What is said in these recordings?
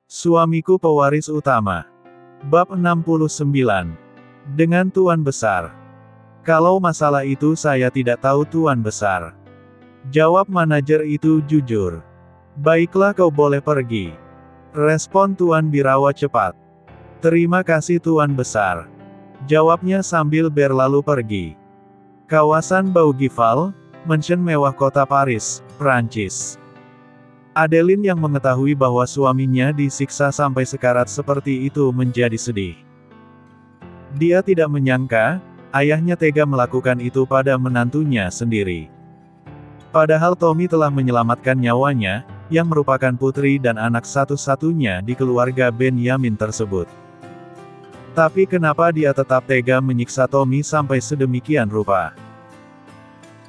Suamiku pewaris utama. Bab 69. Dengan Tuan Besar. Kalau masalah itu saya tidak tahu Tuan Besar. Jawab manajer itu jujur. Baiklah kau boleh pergi. Respon Tuan Birawa cepat. Terima kasih Tuan Besar. Jawabnya sambil berlalu pergi. Kawasan Bougival, mansion mewah kota Paris, Prancis. Adeline yang mengetahui bahwa suaminya disiksa sampai sekarat seperti itu menjadi sedih. Dia tidak menyangka, ayahnya tega melakukan itu pada menantunya sendiri. Padahal Tommy telah menyelamatkan nyawanya, yang merupakan putri dan anak satu-satunya di keluarga Benyamin tersebut. Tapi kenapa dia tetap tega menyiksa Tommy sampai sedemikian rupa?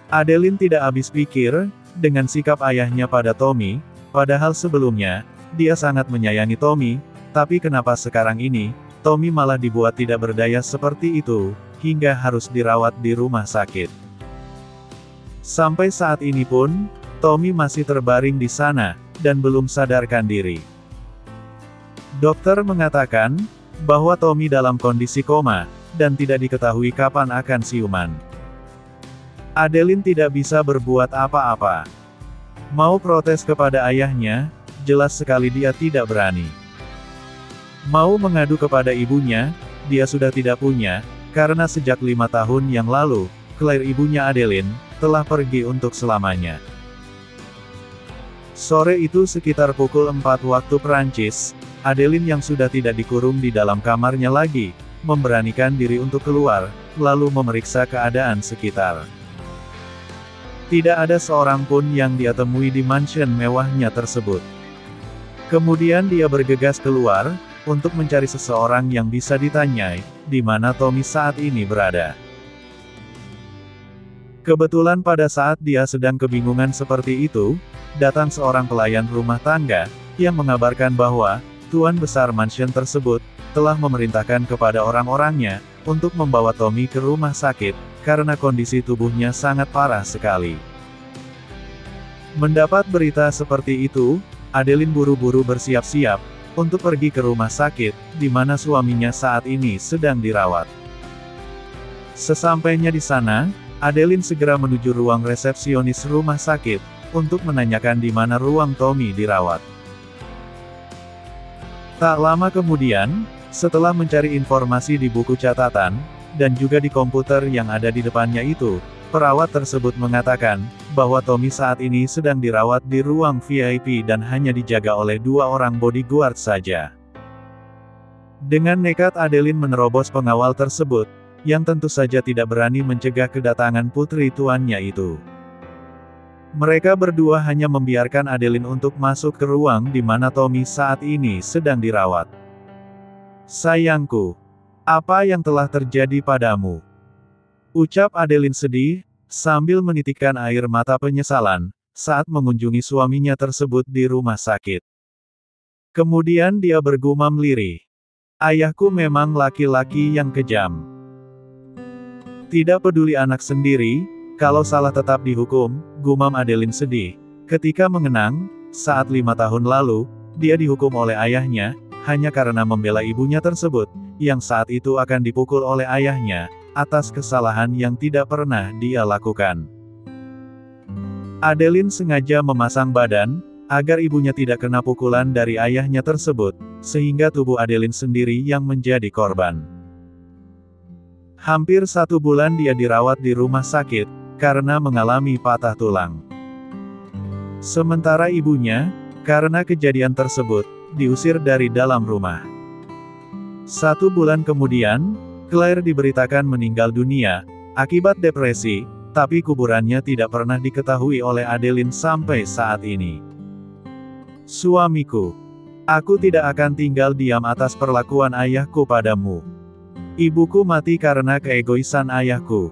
Adeline tidak habis pikir, dengan sikap ayahnya pada Tommy. Padahal sebelumnya, dia sangat menyayangi Tommy, tapi kenapa sekarang ini, Tommy malah dibuat tidak berdaya seperti itu, hingga harus dirawat di rumah sakit. Sampai saat ini pun, Tommy masih terbaring di sana, dan belum sadarkan diri. Dokter mengatakan, bahwa Tommy dalam kondisi koma, dan tidak diketahui kapan akan siuman. Adeline tidak bisa berbuat apa-apa. Mau protes kepada ayahnya, jelas sekali dia tidak berani. Mau mengadu kepada ibunya, dia sudah tidak punya, karena sejak 5 tahun yang lalu, Claire ibunya Adeline, telah pergi untuk selamanya. Sore itu sekitar pukul 4 waktu Prancis, Adeline yang sudah tidak dikurung di dalam kamarnya lagi, memberanikan diri untuk keluar, lalu memeriksa keadaan sekitar. Tidak ada seorang pun yang dia temui di mansion mewahnya tersebut. Kemudian dia bergegas keluar, untuk mencari seseorang yang bisa ditanyai, di mana Tommy saat ini berada. Kebetulan pada saat dia sedang kebingungan seperti itu, datang seorang pelayan rumah tangga, yang mengabarkan bahwa, Tuan Besar mansion tersebut, telah memerintahkan kepada orang-orangnya, untuk membawa Tommy ke rumah sakit, karena kondisi tubuhnya sangat parah sekali. Mendapat berita seperti itu, Adeline buru-buru bersiap-siap, untuk pergi ke rumah sakit, di mana suaminya saat ini sedang dirawat. Sesampainya di sana, Adeline segera menuju ruang resepsionis rumah sakit, untuk menanyakan di mana ruang Tommy dirawat. Tak lama kemudian, setelah mencari informasi di buku catatan, dan juga di komputer yang ada di depannya itu, perawat tersebut mengatakan, bahwa Tommy saat ini sedang dirawat di ruang VIP dan hanya dijaga oleh 2 orang bodyguard saja. Dengan nekat Adeline menerobos pengawal tersebut, yang tentu saja tidak berani mencegah kedatangan putri tuannya itu. Mereka berdua hanya membiarkan Adeline untuk masuk ke ruang di mana Tommy saat ini sedang dirawat. "Sayangku, apa yang telah terjadi padamu?" Ucap Adeline sedih, sambil menitikkan air mata penyesalan, saat mengunjungi suaminya tersebut di rumah sakit. Kemudian dia bergumam lirih. "Ayahku memang laki-laki yang kejam. Tidak peduli anak sendiri, kalau salah tetap dihukum," gumam Adeline sedih. Ketika mengenang, saat 5 tahun lalu, dia dihukum oleh ayahnya, hanya karena membela ibunya tersebut, yang saat itu akan dipukul oleh ayahnya, atas kesalahan yang tidak pernah dia lakukan. Adeline sengaja memasang badan, agar ibunya tidak kena pukulan dari ayahnya tersebut, sehingga tubuh Adeline sendiri yang menjadi korban. Hampir 1 bulan dia dirawat di rumah sakit, karena mengalami patah tulang. Sementara ibunya, karena kejadian tersebut, diusir dari dalam rumah. 1 bulan kemudian, Claire diberitakan meninggal dunia, akibat depresi, tapi kuburannya tidak pernah diketahui oleh Adeline sampai saat ini. "Suamiku, aku tidak akan tinggal diam atas perlakuan ayahku padamu. Ibuku mati karena keegoisan ayahku.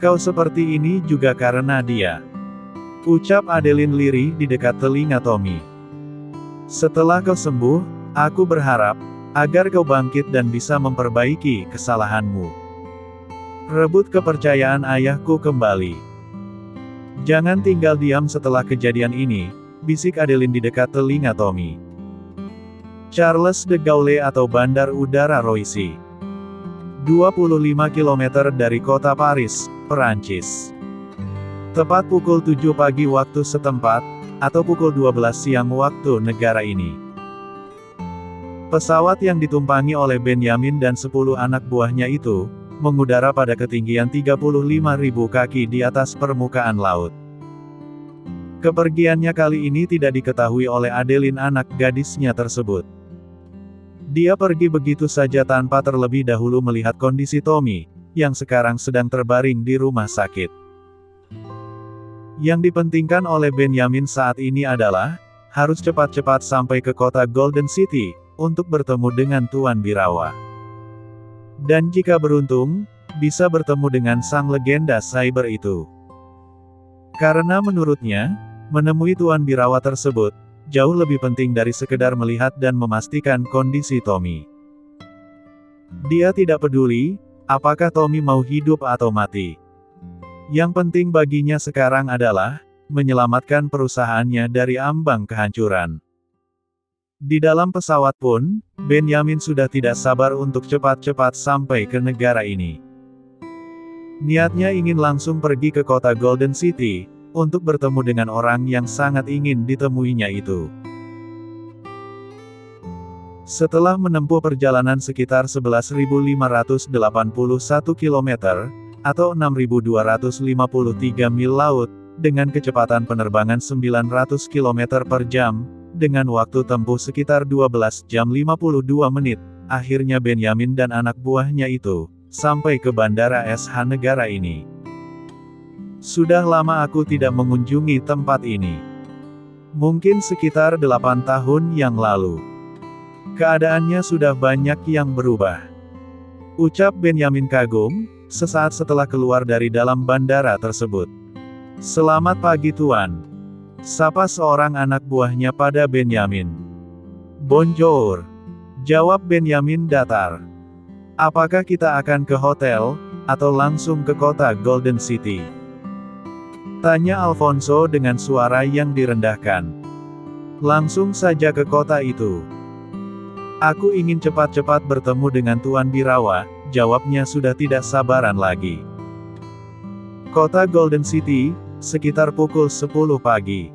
Kau seperti ini juga karena dia," ucap Adeline lirih di dekat telinga Tommy. "Setelah kau sembuh, aku berharap, agar kau bangkit dan bisa memperbaiki kesalahanmu. Rebut kepercayaan ayahku kembali. Jangan tinggal diam setelah kejadian ini," bisik Adeline di dekat telinga Tommy. Charles de Gaulle atau Bandar Udara Roissy. 25 km dari kota Paris, Perancis. Tepat pukul 7 pagi waktu setempat, atau pukul 12 siang waktu negara ini. Pesawat yang ditumpangi oleh Benyamin dan 10 anak buahnya itu, mengudara pada ketinggian 35.000 kaki di atas permukaan laut. Kepergiannya kali ini tidak diketahui oleh Adeline anak gadisnya tersebut. Dia pergi begitu saja tanpa terlebih dahulu melihat kondisi Tommy, yang sekarang sedang terbaring di rumah sakit. Yang dipentingkan oleh Benyamin saat ini adalah, harus cepat-cepat sampai ke kota Golden City, untuk bertemu dengan Tuan Birawa. Dan jika beruntung, bisa bertemu dengan sang legenda cyber itu. Karena menurutnya, menemui Tuan Birawa tersebut, jauh lebih penting dari sekedar melihat dan memastikan kondisi Tommy. Dia tidak peduli, apakah Tommy mau hidup atau mati. Yang penting baginya sekarang adalah, menyelamatkan perusahaannya dari ambang kehancuran. Di dalam pesawat pun, Benyamin sudah tidak sabar untuk cepat-cepat sampai ke negara ini. Niatnya ingin langsung pergi ke kota Golden City, untuk bertemu dengan orang yang sangat ingin ditemuinya itu. Setelah menempuh perjalanan sekitar 11.581 km, atau 6.253 mil laut, dengan kecepatan penerbangan 900 km per jam, dengan waktu tempuh sekitar 12 jam 52 menit, akhirnya Benyamin dan anak buahnya itu, sampai ke Bandara SH negara ini. Sudah lama aku tidak mengunjungi tempat ini. Mungkin sekitar 8 tahun yang lalu. Keadaannya sudah banyak yang berubah. Ucap Benyamin kagum, sesaat setelah keluar dari dalam bandara tersebut. Selamat pagi Tuan. Sapa seorang anak buahnya pada Benyamin. Bonjour. Jawab Benyamin datar. Apakah kita akan ke hotel, atau langsung ke kota Golden City? Tanya Alfonso dengan suara yang direndahkan. Langsung saja ke kota itu. Aku ingin cepat-cepat bertemu dengan Tuan Birawa, jawabnya sudah tidak sabaran lagi. Kota Golden City, sekitar pukul 10 pagi.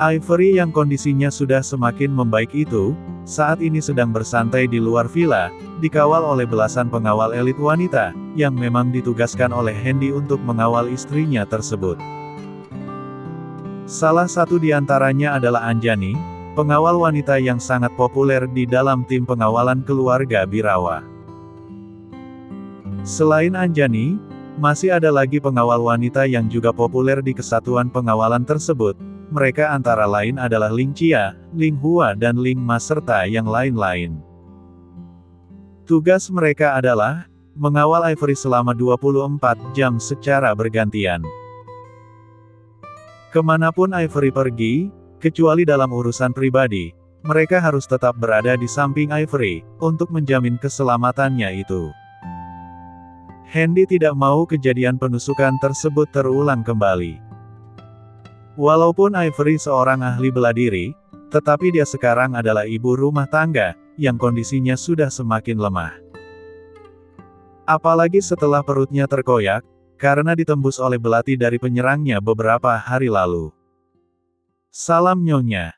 Ivory yang kondisinya sudah semakin membaik itu, saat ini sedang bersantai di luar villa, dikawal oleh belasan pengawal elit wanita, yang memang ditugaskan oleh Hendy untuk mengawal istrinya tersebut. Salah satu di antaranya adalah Anjani, pengawal wanita yang sangat populer di dalam tim pengawalan keluarga Birawa. Selain Anjani, masih ada lagi pengawal wanita yang juga populer di kesatuan pengawalan tersebut. Mereka antara lain adalah Ling Chia, Ling Hua dan Ling Ma serta yang lain-lain. Tugas mereka adalah, mengawal Ivory selama 24 jam secara bergantian. Kemanapun Ivory pergi, kecuali dalam urusan pribadi, mereka harus tetap berada di samping Ivory, untuk menjamin keselamatannya itu. Hendy tidak mau kejadian penusukan tersebut terulang kembali. Walaupun Ivory seorang ahli bela diri, tetapi dia sekarang adalah ibu rumah tangga, yang kondisinya sudah semakin lemah. Apalagi setelah perutnya terkoyak, karena ditembus oleh belati dari penyerangnya beberapa hari lalu. Salam Nyonya.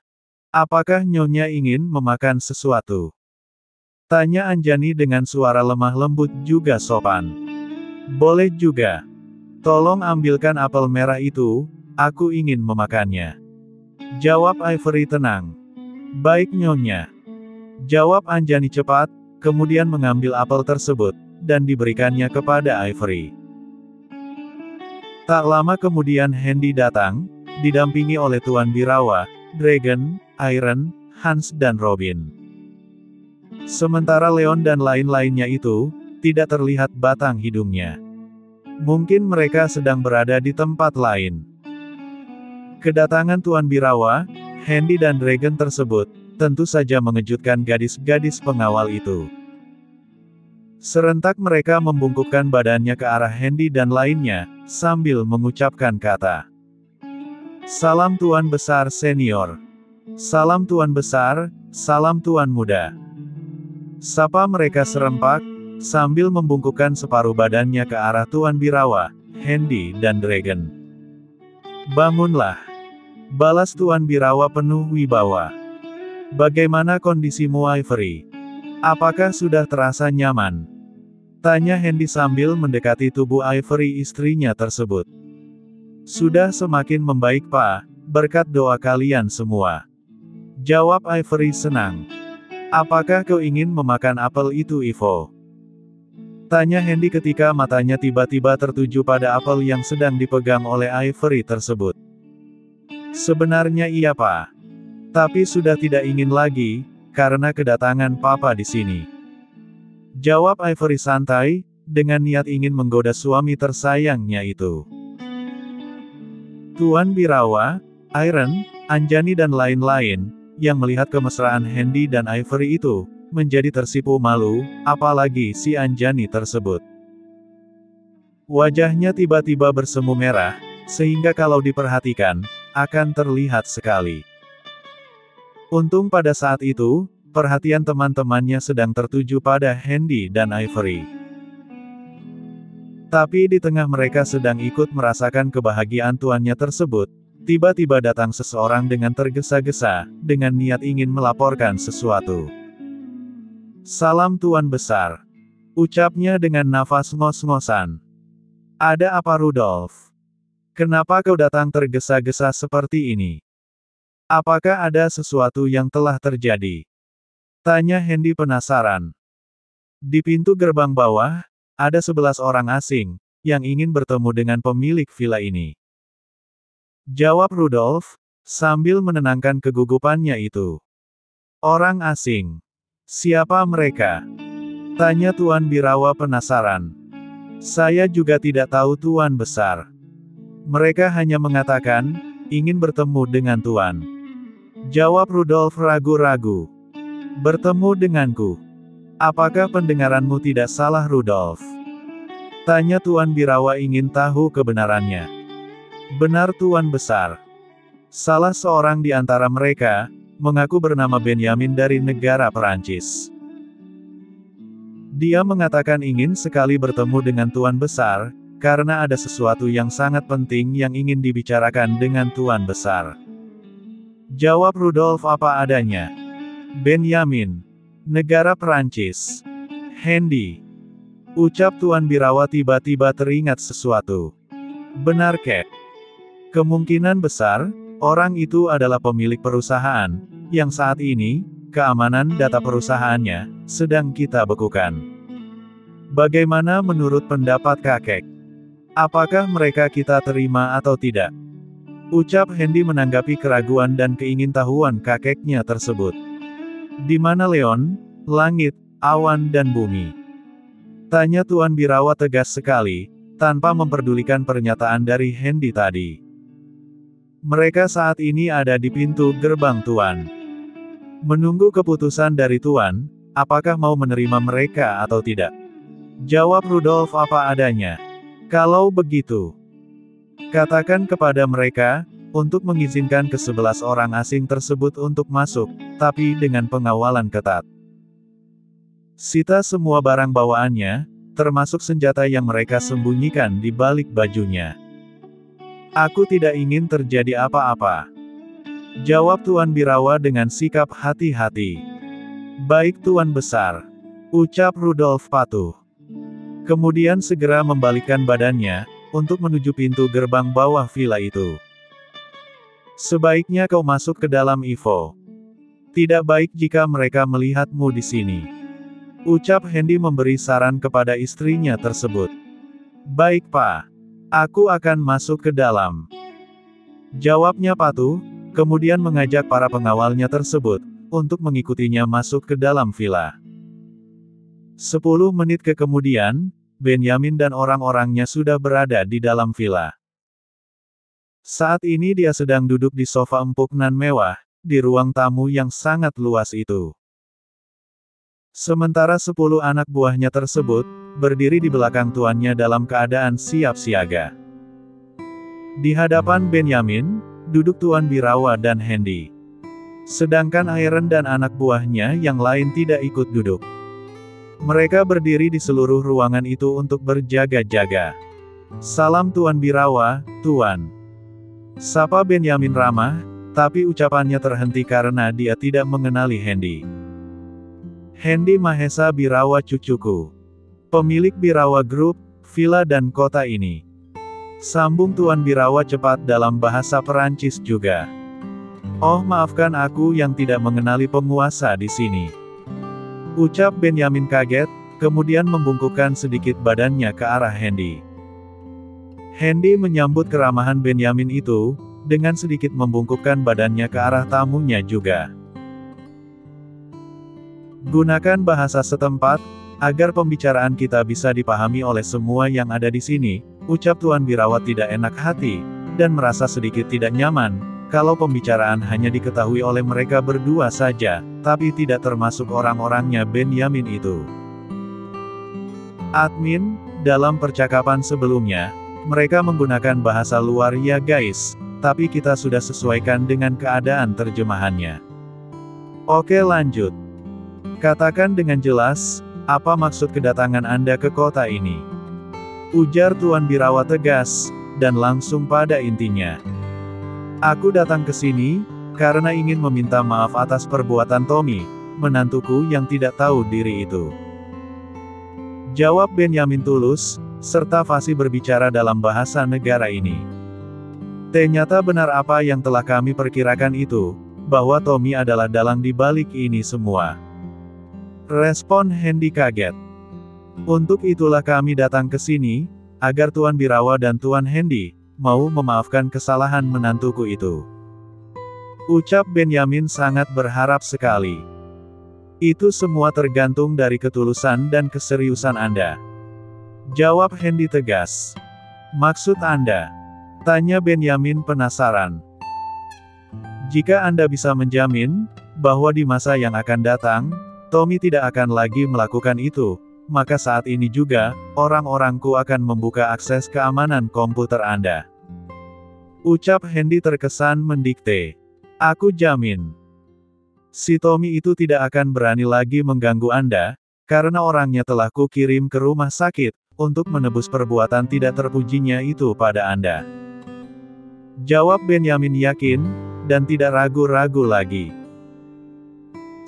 Apakah Nyonya ingin memakan sesuatu? Tanya Anjani dengan suara lemah lembut juga sopan. Boleh juga. Tolong ambilkan apel merah itu, aku ingin memakannya. Jawab Ivory tenang. Baik Nyonya. Jawab Anjani cepat, kemudian mengambil apel tersebut, dan diberikannya kepada Ivory. Tak lama kemudian Hendy datang, didampingi oleh Tuan Birawa, Dragon, Iron, Hans dan Robin. Sementara Leon dan lain-lainnya itu, tidak terlihat batang hidungnya. Mungkin mereka sedang berada di tempat lain. Kedatangan Tuan Birawa, Hendy dan Dragon tersebut, tentu saja mengejutkan gadis-gadis pengawal itu. Serentak mereka membungkukkan badannya ke arah Hendy dan lainnya, sambil mengucapkan kata, "Salam Tuan Besar Senior." "Salam Tuan Besar," Salam Tuan Muda. Sapa mereka serempak, sambil membungkukkan separuh badannya ke arah Tuan Birawa, Handy, dan Dragon. Bangunlah. Balas Tuan Birawa penuh wibawa. Bagaimana kondisimu Ivory? Apakah sudah terasa nyaman? Tanya Handy sambil mendekati tubuh Ivory istrinya tersebut. Sudah semakin membaik Pak, berkat doa kalian semua. Jawab Ivory senang. Apakah kau ingin memakan apel itu Ivo? Tanya Handy ketika matanya tiba-tiba tertuju pada apel yang sedang dipegang oleh Ivory tersebut. Sebenarnya iya Pak. Tapi sudah tidak ingin lagi, karena kedatangan Papa di sini. Jawab Ivory santai, dengan niat ingin menggoda suami tersayangnya itu. Tuan Birawa, Iron, Anjani dan lain-lain, yang melihat kemesraan Handy dan Ivory itu, menjadi tersipu malu, apalagi si Anjani tersebut. Wajahnya tiba-tiba bersemu merah, sehingga kalau diperhatikan, akan terlihat sekali. Untung pada saat itu, perhatian teman-temannya sedang tertuju pada Handy dan Ivory. Tapi di tengah mereka sedang ikut merasakan kebahagiaan tuannya tersebut, tiba-tiba datang seseorang dengan tergesa-gesa, dengan niat ingin melaporkan sesuatu. Salam Tuan Besar. Ucapnya dengan nafas ngos-ngosan. Ada apa Rudolf? Kenapa kau datang tergesa-gesa seperti ini? Apakah ada sesuatu yang telah terjadi? Tanya Handy penasaran. Di pintu gerbang bawah, ada 11 orang asing, yang ingin bertemu dengan pemilik villa ini. Jawab Rudolf, sambil menenangkan kegugupannya itu. Orang asing. Siapa mereka? Tanya Tuan Birawa penasaran. Saya juga tidak tahu Tuan Besar. Mereka hanya mengatakan, ingin bertemu dengan Tuan. Jawab Rudolf ragu-ragu. Bertemu denganku. Apakah pendengaranmu tidak salah Rudolf? Tanya Tuan Birawa ingin tahu kebenarannya. Benar Tuan Besar. Salah seorang di antara mereka, mengaku bernama Benjamin dari negara Perancis. Dia mengatakan ingin sekali bertemu dengan Tuan Besar, karena ada sesuatu yang sangat penting yang ingin dibicarakan dengan Tuan Besar. Jawab Rudolf apa adanya. Benjamin. Negara Perancis. Handy. Ucap Tuan Birawa tiba-tiba teringat sesuatu. Benar kek? Kemungkinan besar, orang itu adalah pemilik perusahaan, yang saat ini, keamanan data perusahaannya, sedang kita bekukan. Bagaimana menurut pendapat kakek? Apakah mereka kita terima atau tidak? Ucap Handy menanggapi keraguan dan keingintahuan kakeknya tersebut. Di mana Leon, langit, awan dan bumi? Tanya Tuan Birawa tegas sekali, tanpa memperdulikan pernyataan dari Handy tadi. Mereka saat ini ada di pintu gerbang Tuan. Menunggu keputusan dari Tuan, apakah mau menerima mereka atau tidak? Jawab Rudolf apa adanya. Kalau begitu, katakan kepada mereka, untuk mengizinkan ke-11 orang asing tersebut untuk masuk, tapi dengan pengawalan ketat. Sita semua barang bawaannya, termasuk senjata yang mereka sembunyikan di balik bajunya. Aku tidak ingin terjadi apa-apa. Jawab Tuan Birawa dengan sikap hati-hati. Baik Tuan Besar. Ucap Rudolf patuh. Kemudian segera membalikkan badannya, untuk menuju pintu gerbang bawah villa itu. Sebaiknya kau masuk ke dalam Ivo. Tidak baik jika mereka melihatmu di sini. Ucap Handy memberi saran kepada istrinya tersebut. Baik Pak. Aku akan masuk ke dalam. Jawabnya patuh, kemudian mengajak para pengawalnya tersebut, untuk mengikutinya masuk ke dalam villa. 10 menit kemudian, Benjamin dan orang-orangnya sudah berada di dalam villa. Saat ini dia sedang duduk di sofa empuk nan mewah, di ruang tamu yang sangat luas itu. Sementara 10 anak buahnya tersebut, berdiri di belakang tuannya dalam keadaan siap siaga. Di hadapan Benjamin, duduk Tuan Birawa dan Handy. Sedangkan Iron dan anak buahnya yang lain tidak ikut duduk. Mereka berdiri di seluruh ruangan itu untuk berjaga-jaga. "Salam Tuan Birawa, Tuan," sapa Benyamin ramah, tapi ucapannya terhenti karena dia tidak mengenali Hendy. "Hendy Mahesa Birawa cucuku. Pemilik Birawa Group, villa dan kota ini," sambung Tuan Birawa cepat dalam bahasa Perancis juga. "Oh, maafkan aku yang tidak mengenali penguasa di sini," ucap Benyamin kaget, kemudian membungkukkan sedikit badannya ke arah Hendy. Hendy menyambut keramahan Benyamin itu, dengan sedikit membungkukkan badannya ke arah tamunya juga. "Gunakan bahasa setempat, agar pembicaraan kita bisa dipahami oleh semua yang ada di sini," ucap Tuan Birawa tidak enak hati, dan merasa sedikit tidak nyaman, kalau pembicaraan hanya diketahui oleh mereka berdua saja, tapi tidak termasuk orang-orangnya Benyamin itu. "Admin, dalam percakapan sebelumnya, mereka menggunakan bahasa luar ya guys, tapi kita sudah sesuaikan dengan keadaan terjemahannya. Oke lanjut. Katakan dengan jelas, apa maksud kedatangan Anda ke kota ini?" ujar Tuan Birawa tegas, dan langsung pada intinya. "Aku datang ke sini, karena ingin meminta maaf atas perbuatan Tommy, menantuku yang tidak tahu diri itu," jawab Benyamin tulus, serta fasih berbicara dalam bahasa negara ini. "Ternyata benar apa yang telah kami perkirakan itu, bahwa Tommy adalah dalang di balik ini semua," respon Hendy kaget. "Untuk itulah kami datang ke sini, agar Tuan Birawa dan Tuan Hendy mau memaafkan kesalahan menantuku itu," ucap Benyamin sangat berharap sekali. "Itu semua tergantung dari ketulusan dan keseriusan Anda," jawab Hendy tegas. "Maksud Anda?" tanya Benyamin penasaran. "Jika Anda bisa menjamin, bahwa di masa yang akan datang, Tommy tidak akan lagi melakukan itu, maka saat ini juga, orang-orangku akan membuka akses keamanan komputer Anda," ucap Hendy terkesan mendikte. "Aku jamin, si Tommy itu tidak akan berani lagi mengganggu Anda, karena orangnya telah kukirim ke rumah sakit, untuk menebus perbuatan tidak terpujinya itu pada Anda," jawab Benyamin yakin, dan tidak ragu-ragu lagi.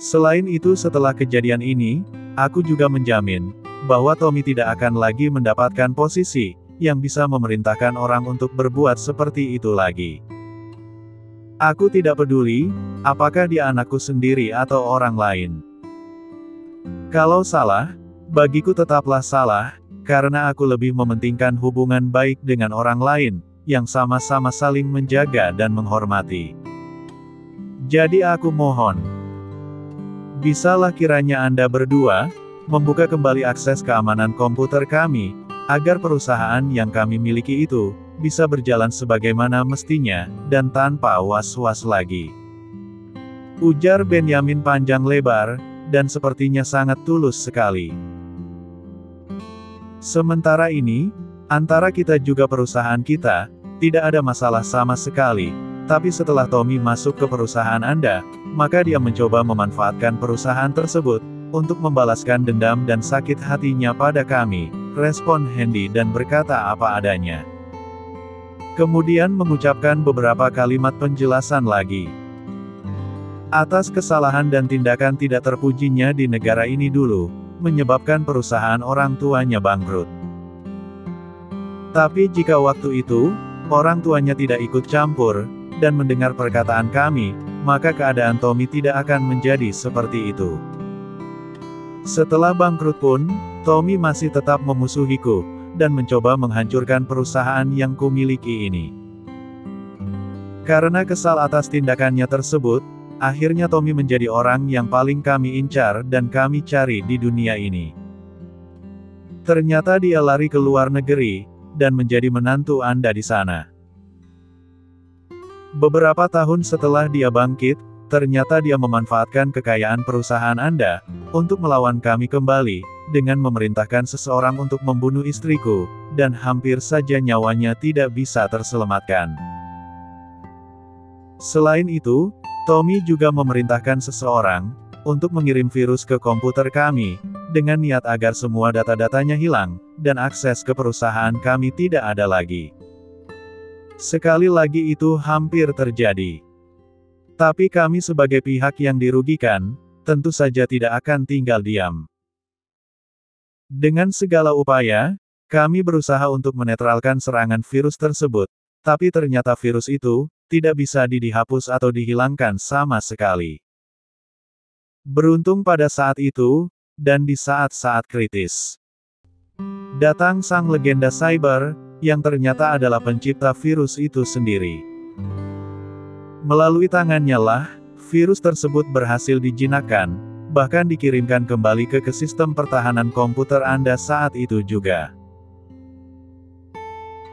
"Selain itu setelah kejadian ini, aku juga menjamin, bahwa Tommy tidak akan lagi mendapatkan posisi, yang bisa memerintahkan orang untuk berbuat seperti itu lagi. Aku tidak peduli, apakah dia anakku sendiri atau orang lain. Kalau salah, bagiku tetaplah salah, karena aku lebih mementingkan hubungan baik dengan orang lain, yang sama-sama saling menjaga dan menghormati. Jadi aku mohon, bisalah kiranya Anda berdua, membuka kembali akses keamanan komputer kami, agar perusahaan yang kami miliki itu, bisa berjalan sebagaimana mestinya, dan tanpa was-was lagi," ujar Benyamin panjang lebar, dan sepertinya sangat tulus sekali. "Sementara ini, antara kita juga perusahaan kita, tidak ada masalah sama sekali, tapi setelah Tommy masuk ke perusahaan Anda, maka dia mencoba memanfaatkan perusahaan tersebut, untuk membalaskan dendam dan sakit hatinya pada kami," respon Hendy dan berkata apa adanya. Kemudian mengucapkan beberapa kalimat penjelasan lagi. Atas kesalahan dan tindakan tidak terpujinya di negara ini dulu, menyebabkan perusahaan orang tuanya bangkrut. Tapi jika waktu itu, orang tuanya tidak ikut campur, dan mendengar perkataan kami, maka keadaan Tommy tidak akan menjadi seperti itu. Setelah bangkrut pun, Tommy masih tetap memusuhiku, dan mencoba menghancurkan perusahaan yang kumiliki ini. Karena kesal atas tindakannya tersebut, akhirnya Tommy menjadi orang yang paling kami incar dan kami cari di dunia ini. Ternyata dia lari ke luar negeri, dan menjadi menantu Anda di sana. Beberapa tahun setelah dia bangkit, ternyata dia memanfaatkan kekayaan perusahaan Anda, untuk melawan kami kembali, dengan memerintahkan seseorang untuk membunuh istriku, dan hampir saja nyawanya tidak bisa terselamatkan. Selain itu, Tommy juga memerintahkan seseorang untuk mengirim virus ke komputer kami, dengan niat agar semua data-datanya hilang, dan akses ke perusahaan kami tidak ada lagi. Sekali lagi itu hampir terjadi. Tapi kami sebagai pihak yang dirugikan, tentu saja tidak akan tinggal diam. Dengan segala upaya, kami berusaha untuk menetralkan serangan virus tersebut, tapi ternyata virus itu tidak bisa dihapus atau dihilangkan sama sekali. Beruntung pada saat itu, dan di saat-saat kritis, datang sang legenda cyber, yang ternyata adalah pencipta virus itu sendiri. Melalui tangannya lah, virus tersebut berhasil dijinakkan, bahkan dikirimkan kembali ke sistem pertahanan komputer Anda saat itu juga.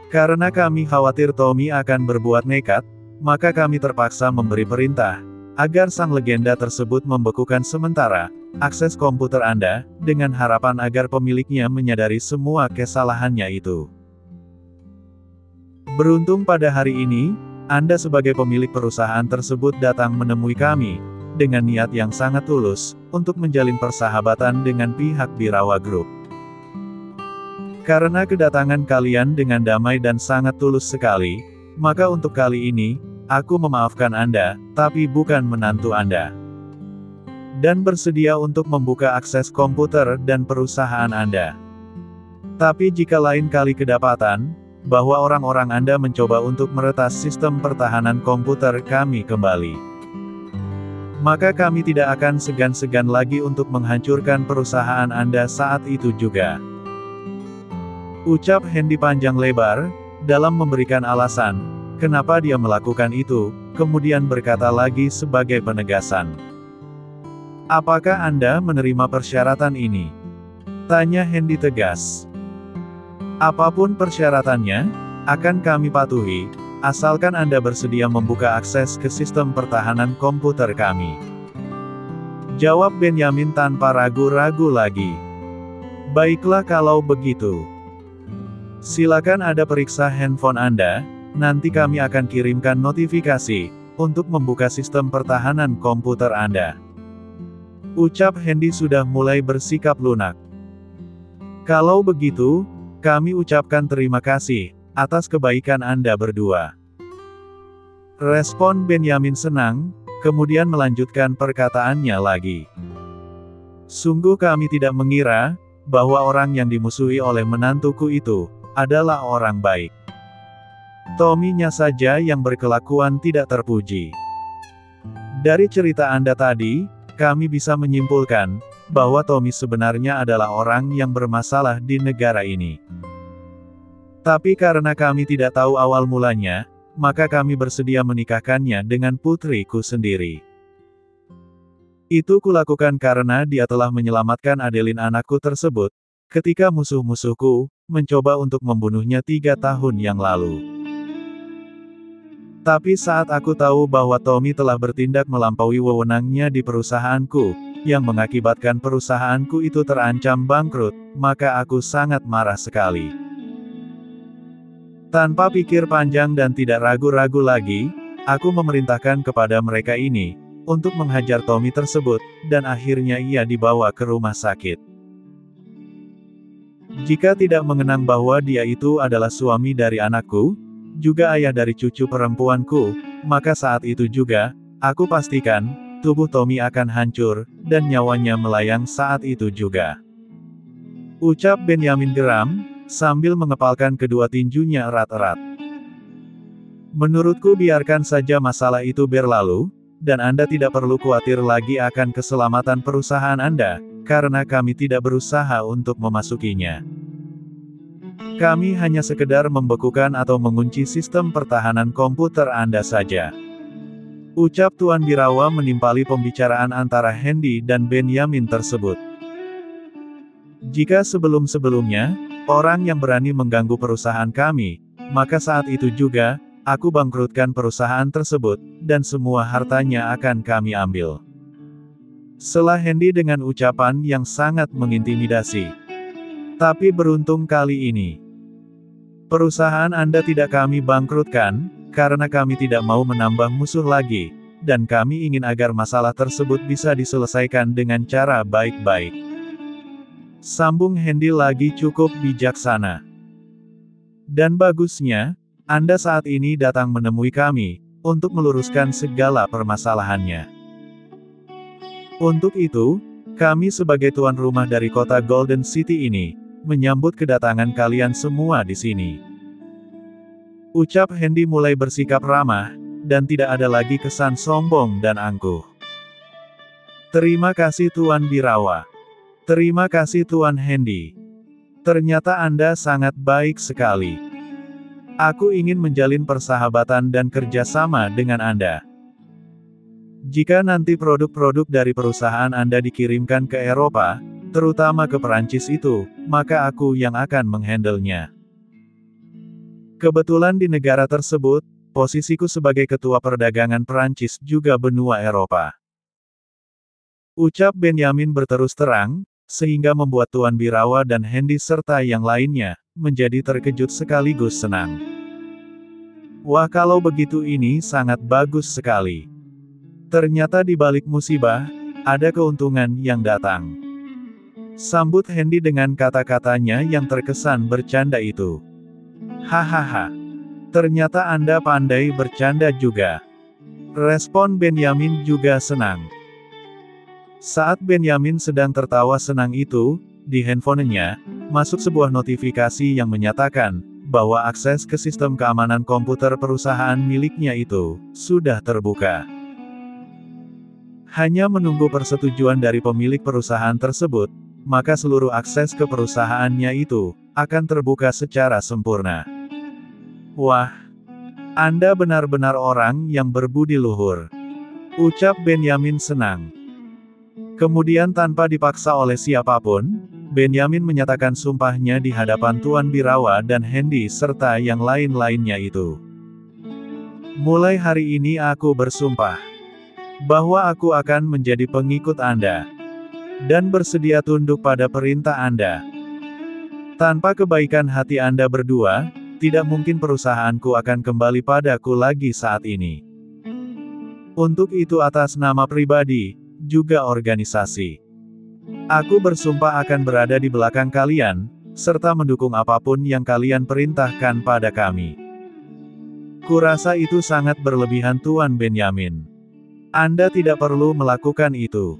Karena kami khawatir Tommy akan berbuat nekat, maka kami terpaksa memberi perintah, agar sang legenda tersebut membekukan sementara akses komputer Anda, dengan harapan agar pemiliknya menyadari semua kesalahannya itu. Beruntung pada hari ini, Anda sebagai pemilik perusahaan tersebut datang menemui kami, dengan niat yang sangat tulus, untuk menjalin persahabatan dengan pihak Birawa Group. Karena kedatangan kalian dengan damai dan sangat tulus sekali, maka untuk kali ini, aku memaafkan Anda, tapi bukan menantu Anda. Dan bersedia untuk membuka akses komputer dan perusahaan Anda. Tapi jika lain kali kedapatan, bahwa orang-orang Anda mencoba untuk meretas sistem pertahanan komputer kami kembali, maka kami tidak akan segan-segan lagi untuk menghancurkan perusahaan Anda saat itu juga. Ucap Hendy panjang lebar, dalam memberikan alasan, kenapa dia melakukan itu, kemudian berkata lagi sebagai penegasan. Apakah Anda menerima persyaratan ini? Tanya Hendy tegas. Apapun persyaratannya, akan kami patuhi, asalkan Anda bersedia membuka akses ke sistem pertahanan komputer kami. Jawab Benyamin tanpa ragu-ragu lagi. Baiklah kalau begitu. Silakan Anda periksa handphone Anda, nanti kami akan kirimkan notifikasi, untuk membuka sistem pertahanan komputer Anda. Ucap Hendy sudah mulai bersikap lunak. Kalau begitu, kami ucapkan terima kasih, atas kebaikan Anda berdua. Respon Benyamin senang, kemudian melanjutkan perkataannya lagi. Sungguh kami tidak mengira, bahwa orang yang dimusuhi oleh menantuku itu, adalah orang baik. Tommy-nya saja yang berkelakuan tidak terpuji. Dari cerita Anda tadi, kami bisa menyimpulkan, bahwa Tommy sebenarnya adalah orang yang bermasalah di negara ini. Tapi karena kami tidak tahu awal mulanya, maka kami bersedia menikahkannya dengan putriku sendiri. Itu kulakukan karena dia telah menyelamatkan Adeline anakku tersebut, ketika musuh-musuhku mencoba untuk membunuhnya 3 tahun yang lalu. Tapi saat aku tahu bahwa Tommy telah bertindak melampaui wewenangnya di perusahaanku, yang mengakibatkan perusahaanku itu terancam bangkrut, maka aku sangat marah sekali. Tanpa pikir panjang dan tidak ragu-ragu lagi, aku memerintahkan kepada mereka ini, untuk menghajar Tommy tersebut, dan akhirnya ia dibawa ke rumah sakit. Jika tidak mengenang bahwa dia itu adalah suami dari anakku, juga ayah dari cucu perempuanku, maka saat itu juga, aku pastikan, tubuh Tommy akan hancur, dan nyawanya melayang saat itu juga. Ucap Benyamin geram, sambil mengepalkan kedua tinjunya erat-erat. Menurutku biarkan saja masalah itu berlalu, dan Anda tidak perlu khawatir lagi akan keselamatan perusahaan Anda, karena kami tidak berusaha untuk memasukinya. Kami hanya sekedar membekukan atau mengunci sistem pertahanan komputer Anda saja. Ucap Tuan Birawa menimpali pembicaraan antara Hendy dan Benyamin tersebut. Jika sebelum-sebelumnya, orang yang berani mengganggu perusahaan kami, maka saat itu juga, aku bangkrutkan perusahaan tersebut, dan semua hartanya akan kami ambil. Selah Hendy dengan ucapan yang sangat mengintimidasi. Tapi beruntung kali ini, perusahaan Anda tidak kami bangkrutkan, karena kami tidak mau menambah musuh lagi, dan kami ingin agar masalah tersebut bisa diselesaikan dengan cara baik-baik. Sambung Hendy lagi cukup bijaksana. Dan bagusnya, Anda saat ini datang menemui kami, untuk meluruskan segala permasalahannya. Untuk itu, kami sebagai tuan rumah dari kota Golden City ini, menyambut kedatangan kalian semua di sini. Ucap Hendy mulai bersikap ramah, dan tidak ada lagi kesan sombong dan angkuh. Terima kasih Tuan Birawa. Terima kasih Tuan Hendy. Ternyata Anda sangat baik sekali. Aku ingin menjalin persahabatan dan kerjasama dengan Anda. Jika nanti produk-produk dari perusahaan Anda dikirimkan ke Eropa, terutama ke Perancis itu, maka aku yang akan menghandlenya. Kebetulan di negara tersebut, posisiku sebagai ketua perdagangan Perancis juga benua Eropa. Ucap Benyamin berterus terang, sehingga membuat Tuan Birawa dan Hendy serta yang lainnya, menjadi terkejut sekaligus senang. Wah, kalau begitu ini sangat bagus sekali. Ternyata di balik musibah, ada keuntungan yang datang. Sambut Hendy dengan kata-katanya yang terkesan bercanda itu. Hahaha. Ternyata Anda pandai bercanda juga. Respon Benyamin juga senang. Saat Benyamin sedang tertawa senang itu, di handphonenya, masuk sebuah notifikasi yang menyatakan, bahwa akses ke sistem keamanan komputer perusahaan miliknya itu, sudah terbuka. Hanya menunggu persetujuan dari pemilik perusahaan tersebut, maka seluruh akses ke perusahaannya itu, akan terbuka secara sempurna. Wah, Anda benar-benar orang yang berbudi luhur. Ucap Benyamin senang. Kemudian tanpa dipaksa oleh siapapun, Benyamin menyatakan sumpahnya di hadapan Tuan Birawa dan Hendy serta yang lain-lainnya itu. Mulai hari ini aku bersumpah, bahwa aku akan menjadi pengikut Anda, dan bersedia tunduk pada perintah Anda. Tanpa kebaikan hati Anda berdua, tidak mungkin perusahaanku akan kembali padaku lagi saat ini. Untuk itu atas nama pribadi, juga organisasi, aku bersumpah akan berada di belakang kalian, serta mendukung apapun yang kalian perintahkan pada kami. Kurasa itu sangat berlebihan Tuan Benyamin. Anda tidak perlu melakukan itu.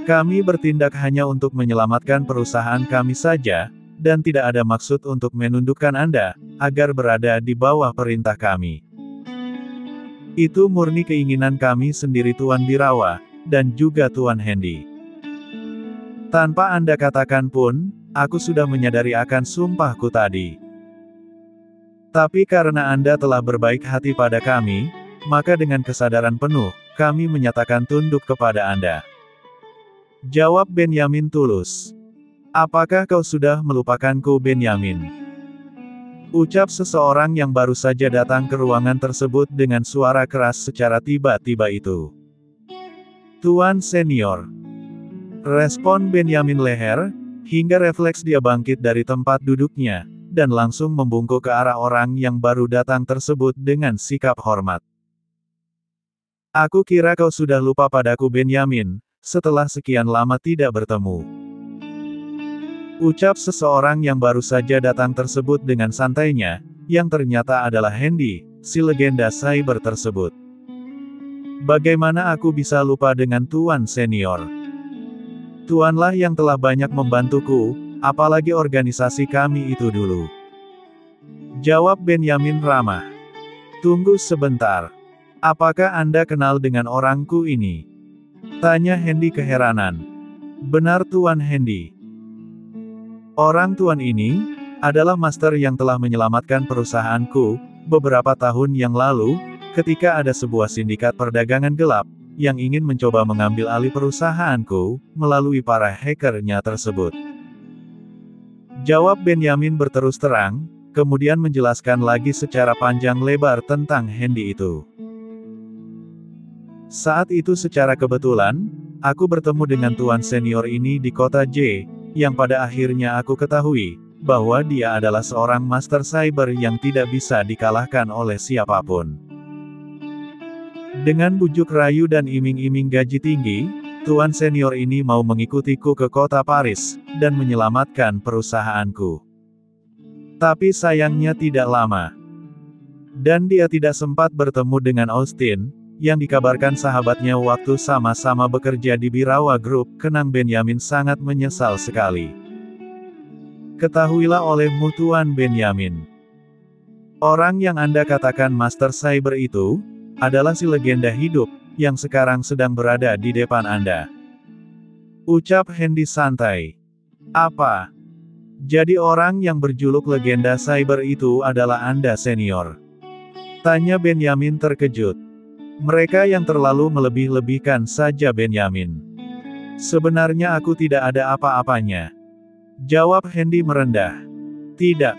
Kami bertindak hanya untuk menyelamatkan perusahaan kami saja, dan tidak ada maksud untuk menundukkan Anda, agar berada di bawah perintah kami. Itu murni keinginan kami sendiri Tuan Birawa, dan juga Tuan Hendy. Tanpa Anda katakan pun, aku sudah menyadari akan sumpahku tadi. Tapi karena Anda telah berbaik hati pada kami, maka dengan kesadaran penuh, kami menyatakan tunduk kepada Anda. Jawab Benyamin tulus. Apakah kau sudah melupakanku Benyamin? Ucap seseorang yang baru saja datang ke ruangan tersebut dengan suara keras secara tiba-tiba itu. Tuan Senior. Respon Benyamin leher, hingga refleks dia bangkit dari tempat duduknya, dan langsung membungkuk ke arah orang yang baru datang tersebut dengan sikap hormat. Aku kira kau sudah lupa padaku Benyamin, setelah sekian lama tidak bertemu. Ucap seseorang yang baru saja datang tersebut dengan santainya, yang ternyata adalah Hendy, si legenda cyber tersebut. Bagaimana aku bisa lupa dengan Tuan Senior? Tuanlah yang telah banyak membantuku, apalagi organisasi kami itu dulu. Jawab Benyamin ramah. Tunggu sebentar. Apakah Anda kenal dengan orangku ini? Tanya Hendy keheranan. Benar Tuan Hendy. Orang Tuan ini, adalah master yang telah menyelamatkan perusahaanku, beberapa tahun yang lalu, ketika ada sebuah sindikat perdagangan gelap, yang ingin mencoba mengambil alih perusahaanku, melalui para hackernya tersebut. Jawab Benyamin berterus terang, kemudian menjelaskan lagi secara panjang lebar tentang Hendy itu. Saat itu secara kebetulan, aku bertemu dengan Tuan Senior ini di kota J, yang pada akhirnya aku ketahui, bahwa dia adalah seorang master cyber yang tidak bisa dikalahkan oleh siapapun. Dengan bujuk rayu dan iming-iming gaji tinggi, tuan senior ini mau mengikutiku ke kota Paris, dan menyelamatkan perusahaanku. Tapi sayangnya tidak lama. Dan dia tidak sempat bertemu dengan Austin, yang dikabarkan sahabatnya waktu sama-sama bekerja di Birawa Group. Kenang Benyamin sangat menyesal sekali. Ketahuilah olehmu Tuan Benyamin. Orang yang Anda katakan Master Cyber itu, adalah si legenda hidup, yang sekarang sedang berada di depan Anda. Ucap Hendy santai. Apa? Jadi orang yang berjuluk legenda cyber itu adalah Anda senior? Tanya Benyamin terkejut. Mereka yang terlalu melebih-lebihkan saja Benyamin. Sebenarnya aku tidak ada apa-apanya. Jawab Hendy merendah. Tidak.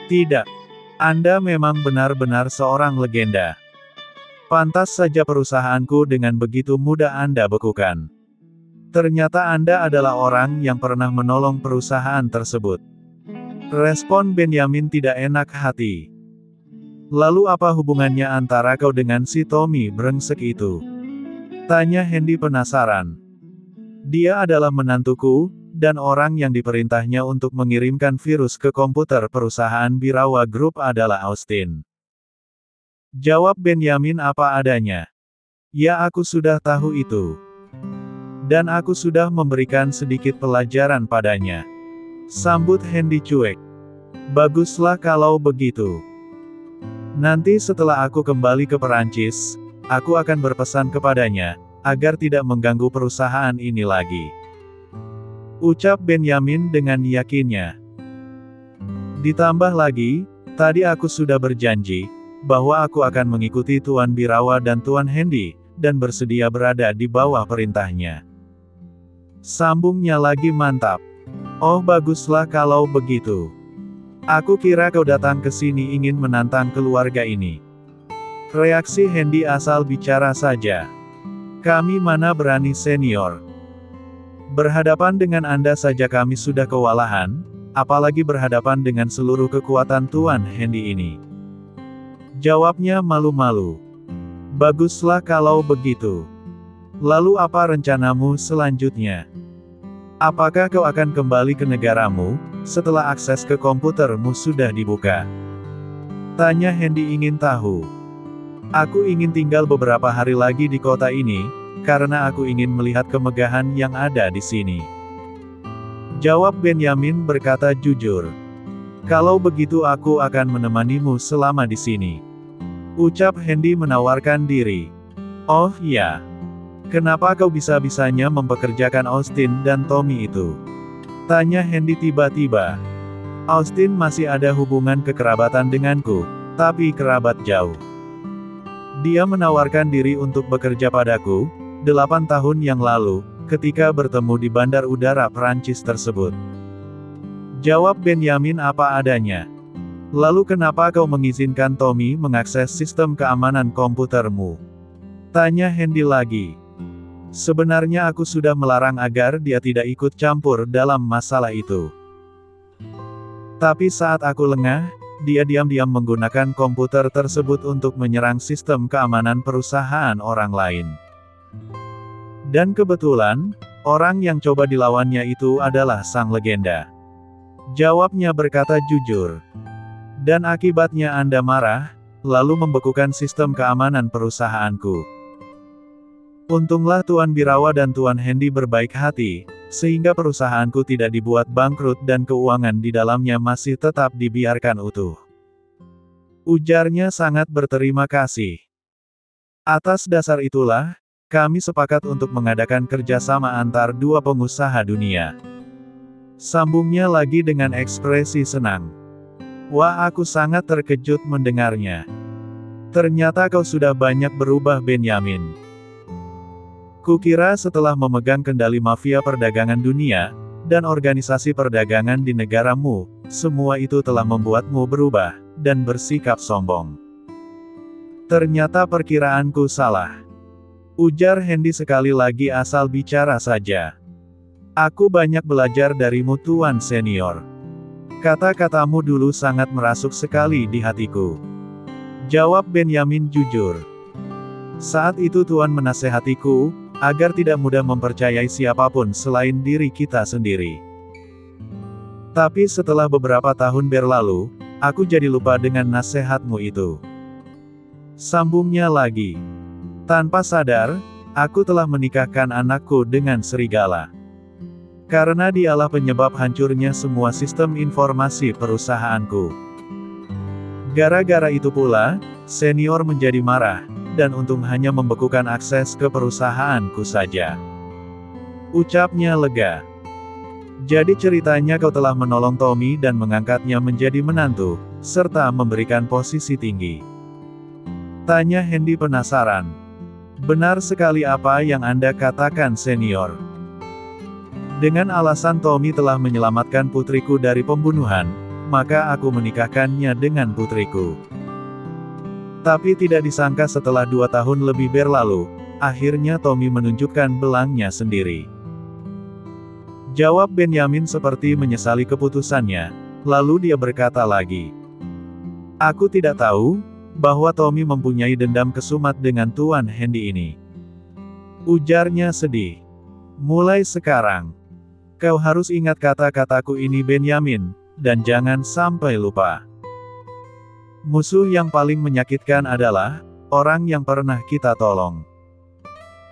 Tidak. Anda memang benar-benar seorang legenda. Pantas saja perusahaanku dengan begitu mudah Anda bekukan. Ternyata Anda adalah orang yang pernah menolong perusahaan tersebut. Respon Benyamin tidak enak hati. Lalu apa hubungannya antara kau dengan si Tommy brengsek itu? Tanya Hendy penasaran. Dia adalah menantuku, dan orang yang diperintahnya untuk mengirimkan virus ke komputer perusahaan Birawa Group adalah Austin. Jawab Benyamin apa adanya. Ya aku sudah tahu itu. Dan aku sudah memberikan sedikit pelajaran padanya. Sambut Hendy cuek. Baguslah kalau begitu. Nanti setelah aku kembali ke Perancis, aku akan berpesan kepadanya, agar tidak mengganggu perusahaan ini lagi. Ucap Benyamin dengan yakinnya. Ditambah lagi, tadi aku sudah berjanji, bahwa aku akan mengikuti Tuan Birawa dan Tuan Hendy, dan bersedia berada di bawah perintahnya. Sambungnya lagi mantap. Oh baguslah kalau begitu. Aku kira kau datang ke sini ingin menantang keluarga ini. Reaksi Hendy asal bicara saja. Kami mana berani senior. Berhadapan dengan Anda saja kami sudah kewalahan, apalagi berhadapan dengan seluruh kekuatan Tuan Hendy ini. Jawabnya malu-malu. Baguslah kalau begitu. Lalu apa rencanamu selanjutnya? Apakah kau akan kembali ke negaramu, setelah akses ke komputermu sudah dibuka? Tanya Hendy ingin tahu. Aku ingin tinggal beberapa hari lagi di kota ini, karena aku ingin melihat kemegahan yang ada di sini. Jawab Benyamin berkata jujur. Kalau begitu aku akan menemanimu selama di sini. Ucap Hendy menawarkan diri. Oh iya. Kenapa kau bisa-bisanya mempekerjakan Austin dan Tommy itu? Tanya Hendy tiba-tiba. Austin masih ada hubungan kekerabatan denganku, tapi kerabat jauh. Dia menawarkan diri untuk bekerja padaku, 8 tahun yang lalu, ketika bertemu di bandar udara Prancis tersebut. Jawab Benyamin apa adanya. Lalu kenapa kau mengizinkan Tommy mengakses sistem keamanan komputermu? Tanya Hendy lagi. Sebenarnya aku sudah melarang agar dia tidak ikut campur dalam masalah itu. Tapi saat aku lengah, dia diam-diam menggunakan komputer tersebut untuk menyerang sistem keamanan perusahaan orang lain. Dan kebetulan, orang yang coba dilawannya itu adalah sang legenda. Jawabnya berkata jujur. Dan akibatnya Anda marah, lalu membekukan sistem keamanan perusahaanku. Untunglah Tuan Birawa dan Tuan Hendy berbaik hati, sehingga perusahaanku tidak dibuat bangkrut dan keuangan di dalamnya masih tetap dibiarkan utuh. Ujarnya sangat berterima kasih. Atas dasar itulah, kami sepakat untuk mengadakan kerjasama antar dua pengusaha dunia. Sambungnya lagi dengan ekspresi senang. Wah aku sangat terkejut mendengarnya. Ternyata kau sudah banyak berubah Benyamin. Kukira setelah memegang kendali mafia perdagangan dunia, dan organisasi perdagangan di negaramu, semua itu telah membuatmu berubah, dan bersikap sombong. Ternyata perkiraanku salah. Ujar Hendy sekali lagi asal bicara saja. Aku banyak belajar darimu Tuan Senior. Kata-katamu dulu sangat merasuk sekali di hatiku. Jawab Benyamin jujur. Saat itu Tuan menasehatiku, agar tidak mudah mempercayai siapapun selain diri kita sendiri. Tapi setelah beberapa tahun berlalu, aku jadi lupa dengan nasihatmu itu. Sambungnya lagi. Tanpa sadar, aku telah menikahkan anakku dengan serigala. Karena dialah penyebab hancurnya semua sistem informasi perusahaanku. Gara-gara itu pula, senior menjadi marah, dan untung hanya membekukan akses ke perusahaanku saja. Ucapnya lega. Jadi ceritanya kau telah menolong Tommy dan mengangkatnya menjadi menantu, serta memberikan posisi tinggi. Tanya Hendy penasaran. Benar sekali apa yang Anda katakan senior. Dengan alasan Tommy telah menyelamatkan putriku dari pembunuhan, maka aku menikahkannya dengan putriku. Tapi tidak disangka setelah 2 tahun lebih berlalu, akhirnya Tommy menunjukkan belangnya sendiri. Jawab Benyamin seperti menyesali keputusannya, lalu dia berkata lagi. Aku tidak tahu, bahwa Tommy mempunyai dendam kesumat dengan Tuan Hendy ini. Ujarnya sedih. Mulai sekarang, kau harus ingat kata-kataku ini Benyamin, dan jangan sampai lupa. Musuh yang paling menyakitkan adalah orang yang pernah kita tolong.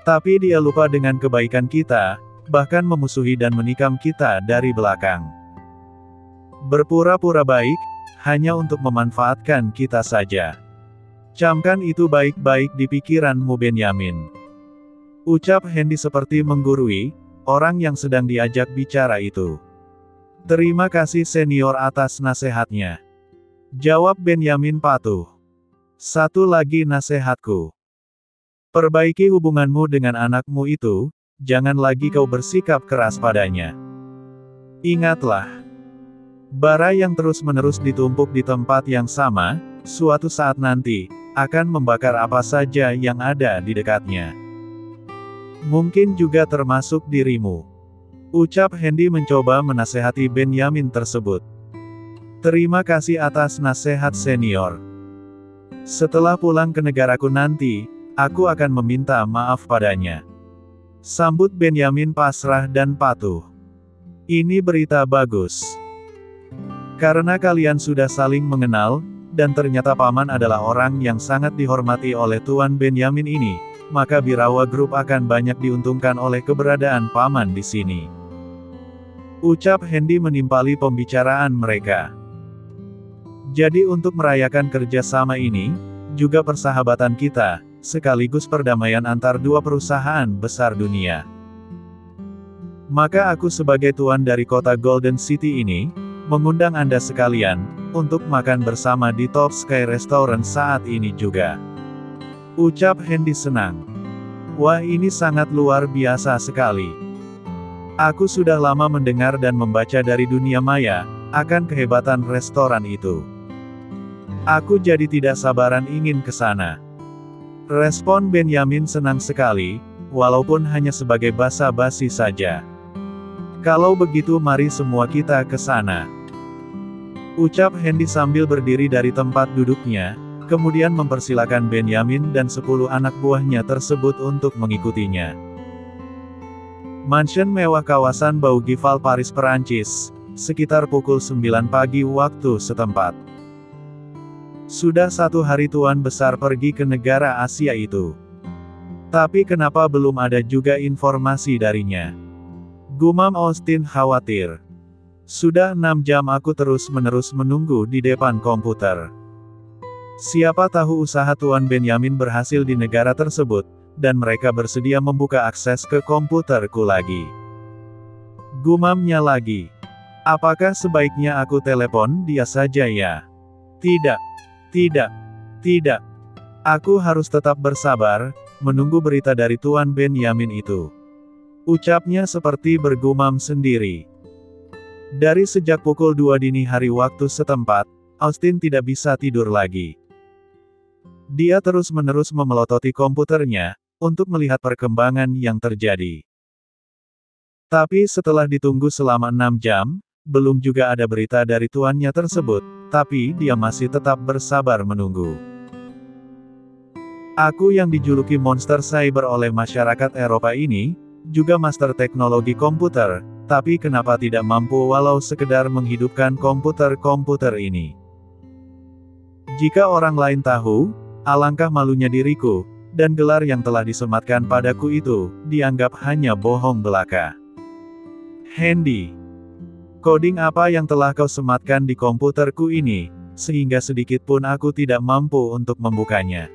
Tapi dia lupa dengan kebaikan kita, bahkan memusuhi dan menikam kita dari belakang. Berpura-pura baik, hanya untuk memanfaatkan kita saja. Camkan itu baik-baik di pikiranmu Benyamin. Ucap Hendy seperti menggurui orang yang sedang diajak bicara itu. Terima kasih senior atas nasihatnya. Jawab Benyamin patuh. Satu lagi nasihatku. Perbaiki hubunganmu dengan anakmu itu, jangan lagi kau bersikap keras padanya. Ingatlah, bara yang terus-menerus ditumpuk di tempat yang sama, suatu saat nanti, akan membakar apa saja yang ada di dekatnya. Mungkin juga termasuk dirimu. Ucap Hendy mencoba menasehati Benyamin tersebut. Terima kasih atas nasihat senior. Setelah pulang ke negaraku nanti, aku akan meminta maaf padanya. Sambut Benyamin pasrah dan patuh. Ini berita bagus. Karena kalian sudah saling mengenal, dan ternyata Paman adalah orang yang sangat dihormati oleh Tuan Benyamin ini, maka Birawa Group akan banyak diuntungkan oleh keberadaan Paman di sini. Ucap Hendy menimpali pembicaraan mereka. Jadi untuk merayakan kerjasama ini, juga persahabatan kita, sekaligus perdamaian antar dua perusahaan besar dunia. Maka aku sebagai tuan dari kota Golden City ini, mengundang Anda sekalian, untuk makan bersama di Top Sky Restaurant saat ini juga. Ucap Hendy senang. Wah ini sangat luar biasa sekali. Aku sudah lama mendengar dan membaca dari dunia maya, akan kehebatan restoran itu. Aku jadi tidak sabaran ingin ke sana. Respon Benyamin senang sekali, walaupun hanya sebagai basa-basi saja. Kalau begitu mari semua kita ke sana. Ucap Hendy sambil berdiri dari tempat duduknya, kemudian mempersilakan Benyamin dan 10 anak buahnya tersebut untuk mengikutinya. Mansion mewah kawasan Bougival Paris Perancis, sekitar pukul 9 pagi waktu setempat. Sudah 1 hari Tuan Besar pergi ke negara Asia itu. Tapi kenapa belum ada juga informasi darinya? Gumam Austin khawatir. Sudah 6 jam aku terus-menerus menunggu di depan komputer. Siapa tahu usaha Tuan Benyamin berhasil di negara tersebut, dan mereka bersedia membuka akses ke komputerku lagi. Gumamnya lagi. Apakah sebaiknya aku telepon dia saja ya? Tidak. Tidak. Tidak. Aku harus tetap bersabar, menunggu berita dari Tuan Benyamin itu. Ucapnya seperti bergumam sendiri. Dari sejak pukul 2 dini hari waktu setempat, Austin tidak bisa tidur lagi. Dia terus-menerus memelototi komputernya, untuk melihat perkembangan yang terjadi. Tapi setelah ditunggu selama 6 jam, belum juga ada berita dari tuannya tersebut, tapi dia masih tetap bersabar menunggu. Aku yang dijuluki monster cyber oleh masyarakat Eropa ini, juga master teknologi komputer, tapi kenapa tidak mampu walau sekedar menghidupkan komputer-komputer ini? Jika orang lain tahu, alangkah malunya diriku, dan gelar yang telah disematkan padaku itu, dianggap hanya bohong belaka. Handy. Coding apa yang telah kau sematkan di komputerku ini, sehingga sedikit pun aku tidak mampu untuk membukanya?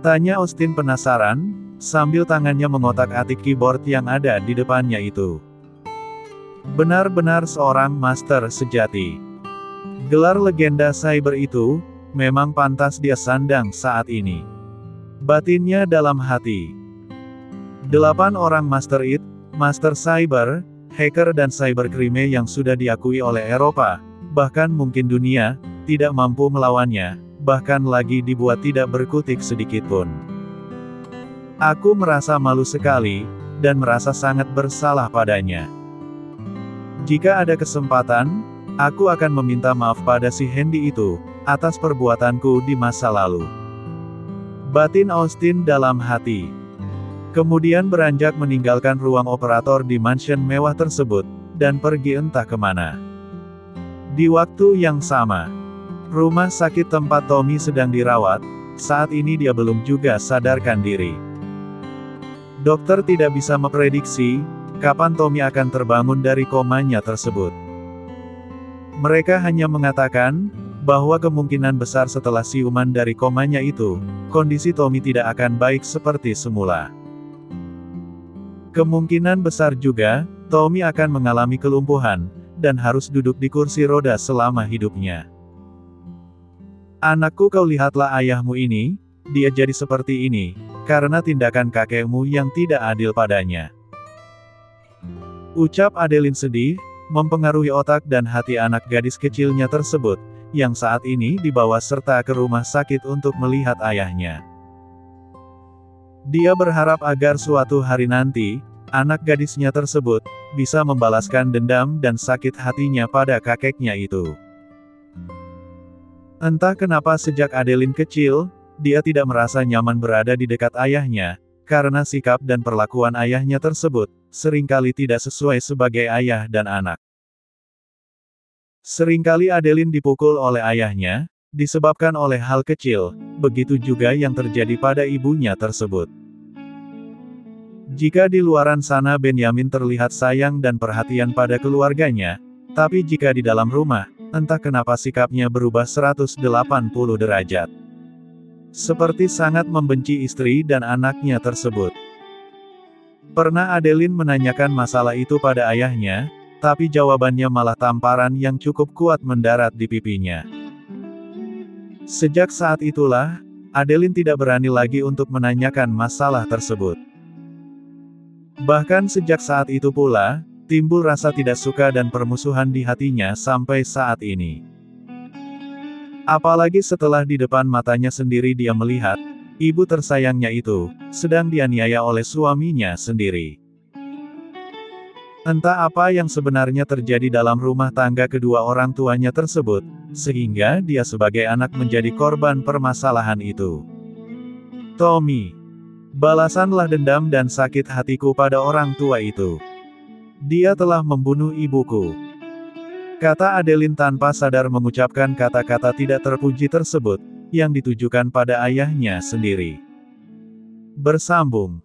Tanya Austin penasaran, sambil tangannya mengotak-atik keyboard yang ada di depannya itu. Benar-benar seorang master sejati. Gelar legenda cyber itu, memang pantas dia sandang saat ini. Batinnya dalam hati. 8 orang Master It, Master Cyber, hacker dan cybercrime yang sudah diakui oleh Eropa, bahkan mungkin dunia, tidak mampu melawannya, bahkan lagi dibuat tidak berkutik sedikitpun. Aku merasa malu sekali, dan merasa sangat bersalah padanya. Jika ada kesempatan, aku akan meminta maaf pada si Handy itu, atas perbuatanku di masa lalu. Batin Austin dalam hati. Kemudian beranjak meninggalkan ruang operator di mansion mewah tersebut, dan pergi entah kemana. Di waktu yang sama, rumah sakit tempat Tommy sedang dirawat, saat ini dia belum juga sadarkan diri. Dokter tidak bisa memprediksi, kapan Tommy akan terbangun dari komanya tersebut. Mereka hanya mengatakan, bahwa kemungkinan besar setelah siuman dari komanya itu, kondisi Tommy tidak akan baik seperti semula. Kemungkinan besar juga, Tommy akan mengalami kelumpuhan, dan harus duduk di kursi roda selama hidupnya. Anakku, kau lihatlah ayahmu ini, dia jadi seperti ini, karena tindakan kakekmu yang tidak adil padanya. Ucap Adeline sedih, mempengaruhi otak dan hati anak gadis kecilnya tersebut, yang saat ini dibawa serta ke rumah sakit untuk melihat ayahnya. Dia berharap agar suatu hari nanti, anak gadisnya tersebut, bisa membalaskan dendam dan sakit hatinya pada kakeknya itu. Entah kenapa sejak Adeline kecil, dia tidak merasa nyaman berada di dekat ayahnya, karena sikap dan perlakuan ayahnya tersebut, seringkali tidak sesuai sebagai ayah dan anak. Seringkali Adeline dipukul oleh ayahnya, disebabkan oleh hal kecil, begitu juga yang terjadi pada ibunya tersebut. Jika di luaran sana Benyamin terlihat sayang dan perhatian pada keluarganya, tapi jika di dalam rumah, entah kenapa sikapnya berubah 180 derajat. Seperti sangat membenci istri dan anaknya tersebut. Pernah Adeline menanyakan masalah itu pada ayahnya, tapi jawabannya malah tamparan yang cukup kuat mendarat di pipinya. Sejak saat itulah, Adeline tidak berani lagi untuk menanyakan masalah tersebut. Bahkan sejak saat itu pula, timbul rasa tidak suka dan permusuhan di hatinya sampai saat ini. Apalagi setelah di depan matanya sendiri dia melihat, ibu tersayangnya itu, sedang dianiaya oleh suaminya sendiri. Entah apa yang sebenarnya terjadi dalam rumah tangga kedua orang tuanya tersebut, sehingga dia sebagai anak menjadi korban permasalahan itu. Tommy. Balasanlah dendam dan sakit hatiku pada orang tua itu. Dia telah membunuh ibuku. Kata Adeline tanpa sadar mengucapkan kata-kata tidak terpuji tersebut, yang ditujukan pada ayahnya sendiri. Bersambung.